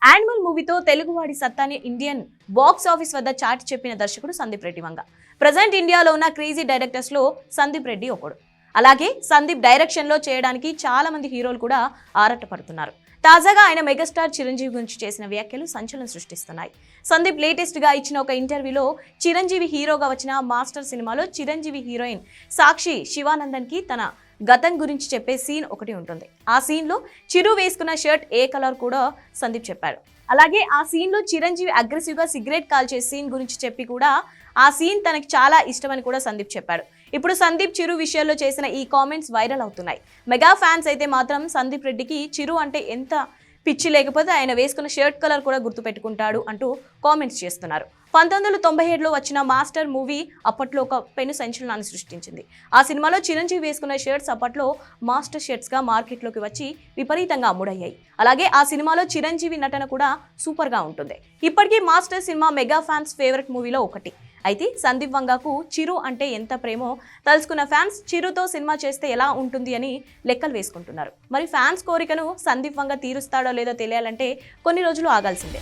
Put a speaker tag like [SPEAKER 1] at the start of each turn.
[SPEAKER 1] Animal మూవీతో తెలుగువాడి సత్తాని Indian box office వద్ద చాటి చెప్పిన దర్శకుడు సందీప్ రెడ్డి వంగ. ప్రజెంట్ ఇండియాలో ఉన్న క్రేజీ డైరెక్టర్స్ లో సందీప్ రెడ్డి ఒకడు. అలాగే సందీప్ డైరెక్షన్ లో చేయడానికి చాలా మంది హీరోలు కూడా ఆరాటపడుతున్నారు. తాజాగా ఆయన మెగాస్టార్ చిరంజీవి గురించి చేసిన వ్యాఖ్యలు సంచలనం సృష్టిస్తున్నాయి. సందీప్ లేటెస్ట్ గా ఇచ్చిన ఒక ఇంటర్వ్యూలో చిరంజీవి హీరోగా వచ్చిన మాస్టర్ సినిమాలో చిరంజీవి హీరోయిన్ సాక్షి శివానందన్ కి తన గతం గురించి చెప్పే సీన్ ఒకటి ఉంటుంది. ఆ సీన్ లో చిరు వేసుకున్న షర్ట్ ఏ కలర్ కూడా సందీప్ చెప్పాడు. అలాగే ఆ సీన్ లో చిరంజీవి అగ్రెసివ్ గా సిగరెట్ కాల్చే సీన్ గురించి చెప్పి కూడా ఆ సీన్ తనకి చాలా ఇష్టమని కూడా సందీప్ చెప్పాడు. ఇప్పుడు సందీప్ చిరు విషయాల్లో చేసిన ఈ కామెంట్స్ వైరల్ అవుతున్నాయి. మెగా ఫ్యాన్స్ అయితే మాత్రం సందీప్ రెడ్డికి చిరు అంటే ఎంత పిచ్చి లేకపోతే ఆయన వేసుకున్న షర్ట్ కలర్ కూడా గుర్తు పెట్టుకుంటాడు అంటూ కామెంట్స్ చేస్తున్నారు. 1997లో వచ్చిన మాస్టర్ మూవీ అప్పట్లో ఒక పెను సంచలనాన్ని సృష్టించింది. ఆ సినిమాలో చిరంజీవి వేసుకున్న షర్ట్స్ అప్పట్లో మాస్టర్ షర్ట్స్ గా మార్కెట్లోకి వచ్చి విపరీతంగా అమ్ముడయ్యాయి. అలాగే ఆ సినిమాలో చిరంజీవి నటన కూడా సూపర్ గా ఉంటుంది. ఇప్పటికీ master cinema mega fans favourite మూవీలో ఒకటి. అయితే సందీప్ వంగకు చిరు అంటే ఎంత ప్రేమో తెలుసుకున్న ఫ్యాన్స్ చిరుతో సినిమా చేస్తే ఎలా ఉంటుంది అని లెక్కలు వేసుకుంటున్నారు. మరి ఫ్యాన్స్ కోరికను సందీప్ వంగ తీరుస్తాడో లేదో తెలియాలంటే కొన్ని రోజులు ఆగాల్సిందే.